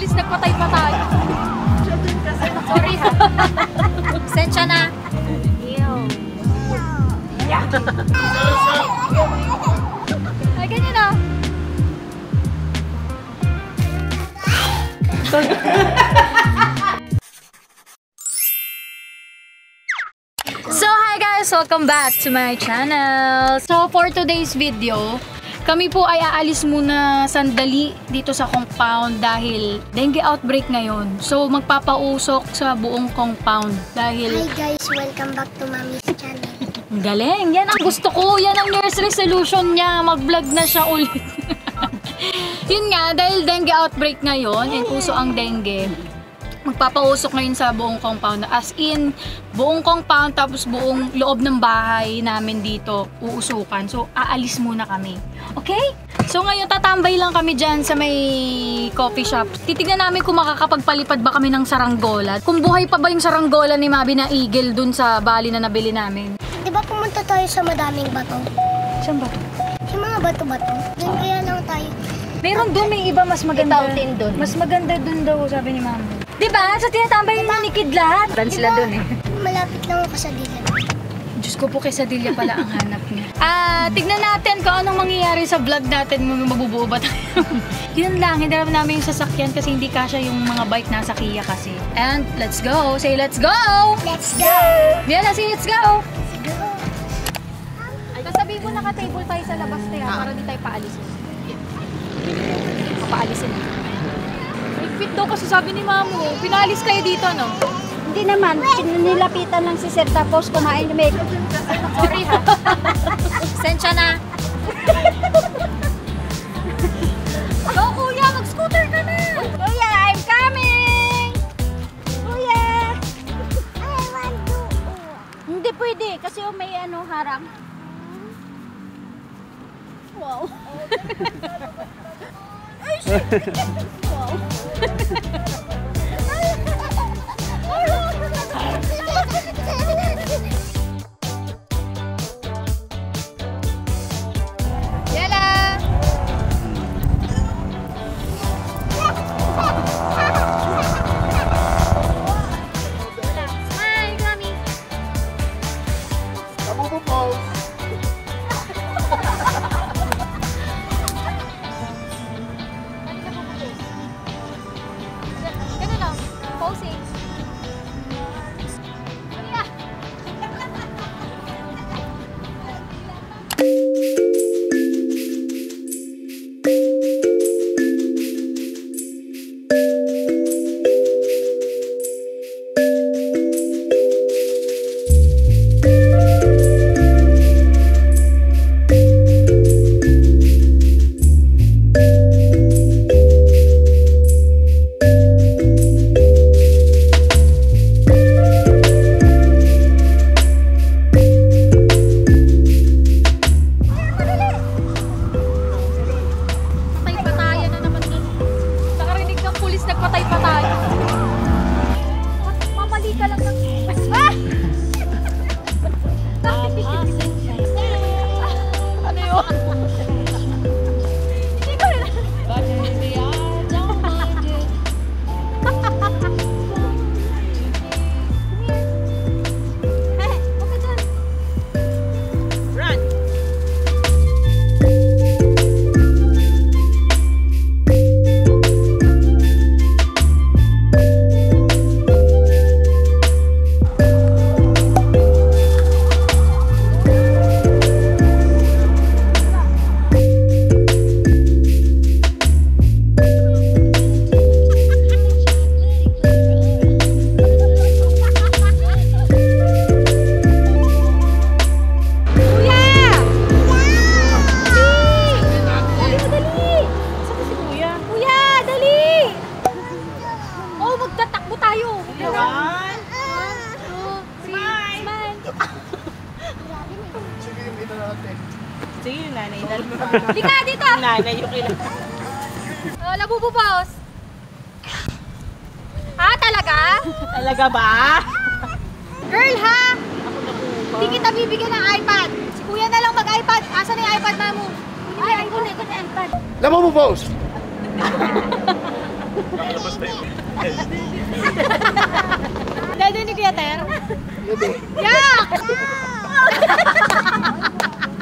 pulis, nagpatay pa tayo. Sorry ha. Sensya na. Yeah. Ay, ganyan na. So, hi guys! Welcome back to my channel. So, for today's video, kami po ay aalis muna sandali dito sa compound dahil dengue outbreak ngayon. So, magpapausok sa buong compound dahil... Hi guys! Welcome back to Mommy's channel. Galing! Yan ang gusto ko! Yan ang New Year's resolution niya! Mag-vlog na siya ulit. Yun nga, dahil dengue outbreak ngayon, and uso ang dengue, magpapausok ngayon sa buong compound. As in, buong compound tapos buong loob ng bahay namin dito uusukan. So, aalis muna kami. Okay? So, ngayon tatambay lang kami dyan sa may coffee shop. Titignan namin kung makakapagpalipad ba kami ng saranggola. Kung buhay pa ba yung saranggola ni Mabi na eagle dun sa Bali na nabili namin. Di ba pumunta tayo sa madaming bato? Saan ba? Sa mga bato-bato. Doon kaya lang tayo. Meron doon, may iba mas maganda. Doon. Mas maganda doon daw, sabi ni Mama. Diba? Sa tinatambay yung manikid lahat. Dan sila doon eh. Malapit lang ako sa dilan. Diyos ko po, quesadilla pala ang hanap niya. Tignan natin kung anong mangyayari sa vlog natin. Mabubuo ba tayo? Yun lang, hindi naman namin yung sasakyan kasi hindi kasya yung mga bike nasa Kia kasi. And let's go! Say let's go! Let's go! Diyan na, say let's go! Let's go! Sabi mo naka-table tayo sa labas tayo para di tayo paalisin. Papaalisin. Fit daw kasi sabi ni Mamo, pinalis kayo dito, no? Hindi naman, nilapitan lang si Sir tapos kumain ni Meg. Sorry ha. Sensya na. Go kuya, mag-scooter ka na. Kuya, I'm coming! Kuya! I want to. Hindi pwede kasi may harang. Wow. Ay, shit! Wow. Yala! Hi, Mami! Kamu po pause. Ganun lang, posing. Kuya! Nagpatay pa tayo. Mamali ka lang ng... Ano yun? Hindi ko rin. Sige, nanay. Lika dito! Nanay, yung kailan. Labububos! Ha? Talaga? Talaga ba? Girl ha? Hindi kita bibigyan ng iPad. Si kuya na lang mag-iPad. Asan na yung iPad, Mamu? Ay, kunin ko na iPad. Laban mo pause. Dado ni Kuya Ter? Yak!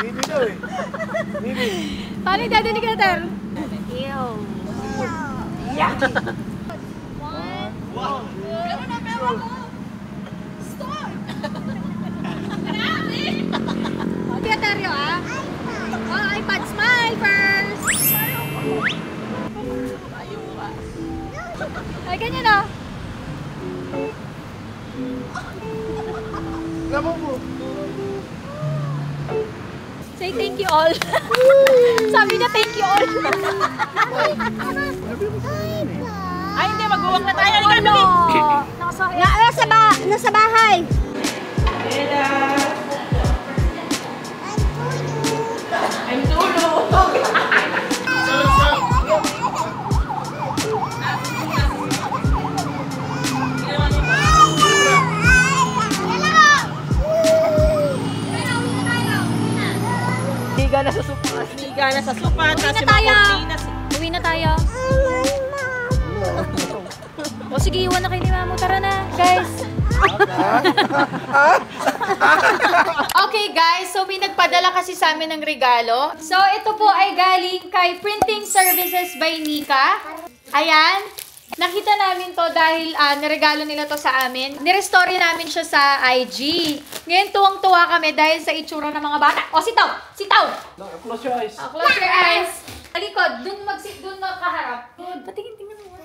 Bibi daw eh. Bibi. Paano yung dado ni Kuya Ter? Yak! Kuya Ter yun Oh, iPad smile first! Ay, ganyan o. Naman mo. Say thank you all. Sabi niya thank you all. Ay, hindi. Magbuwag na tayo. Halika na, Nasa bahay. I'm tulog. Higa na sa sopa. Higa na sa sopa. Uwi Tapos na yung mga tayo. cortinas. Uwi na tayo. O sige, iwan na kayo ni Mamo. Tara na, guys. Okay guys, so may nagpadala kasi sa amin ng regalo. So ito po ay galing kay Printing Services by Nika. Ayan. Nakita namin to dahil niregalo nila to sa amin. Nirestore namin siya sa IG. Ngayon tuwang-tuwa kami dahil sa itsura ng mga bata. O, sitaw! Sitaw! Close your eyes. Close your eyes. Talikod, dun makaharap. Patingin-tingin mo.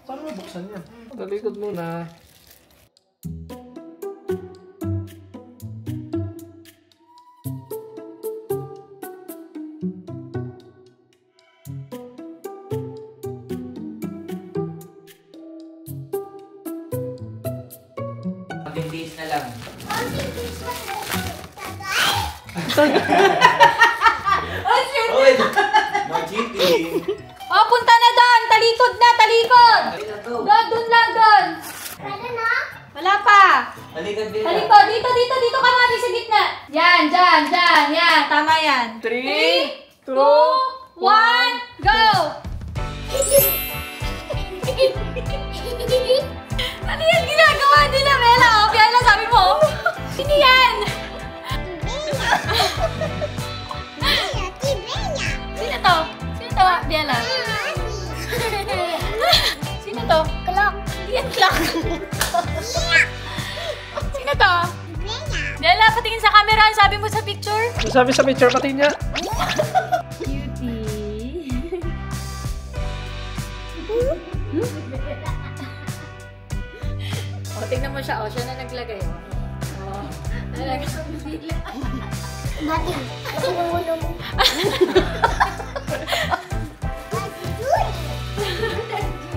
Paano mabuksan yan? Talikod muna. Days na lang. Oy, no cheating. Oh, punta na doon! Talikod na! Talikod! Doon lang doon! Pwede na? Wala pa! Halika din. Talikod! Dito ka mami sa gitna! Yan! Yan! Tama yan! 3, 2, 1, go! Ano yan ginagawa nila, Bella? Oh, Bella, sabi mo. Sino yan? Sino to? Sino to, Bella? Sino to? Clock. Hindi yan clock. Sino to? Bella, patingin sa camera. Ang sabi mo sa picture? sabi sa picture pati niya. Cutie. O, tingnan mo siya. O, siya na naglagay. O. Nalagay sa bibila. Dati. Kasi yung ulo mo.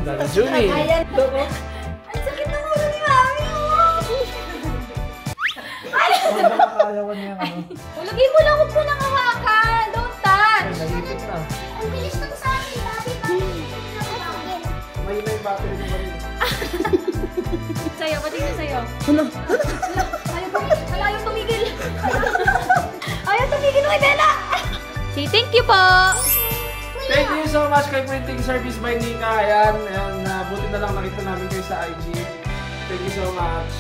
Dada Juni. Ayan. Ang sakit ng ulo ni Mami. Nakakayawan niya ano. Ulagay mo lang. Huwag mo nang hawakan. Don't touch. Nalipit na. Ang bilis na to sa akin. Dati May battery na rin. Sa'yo, patingin sa'yo. Ayaw tumigil. Ayaw tumigil kay Bella. Say thank you po. Thank you so much kay Printing Service by Nika. Ayan, buti na lang nakita namin kayo sa IG. Thank you so much.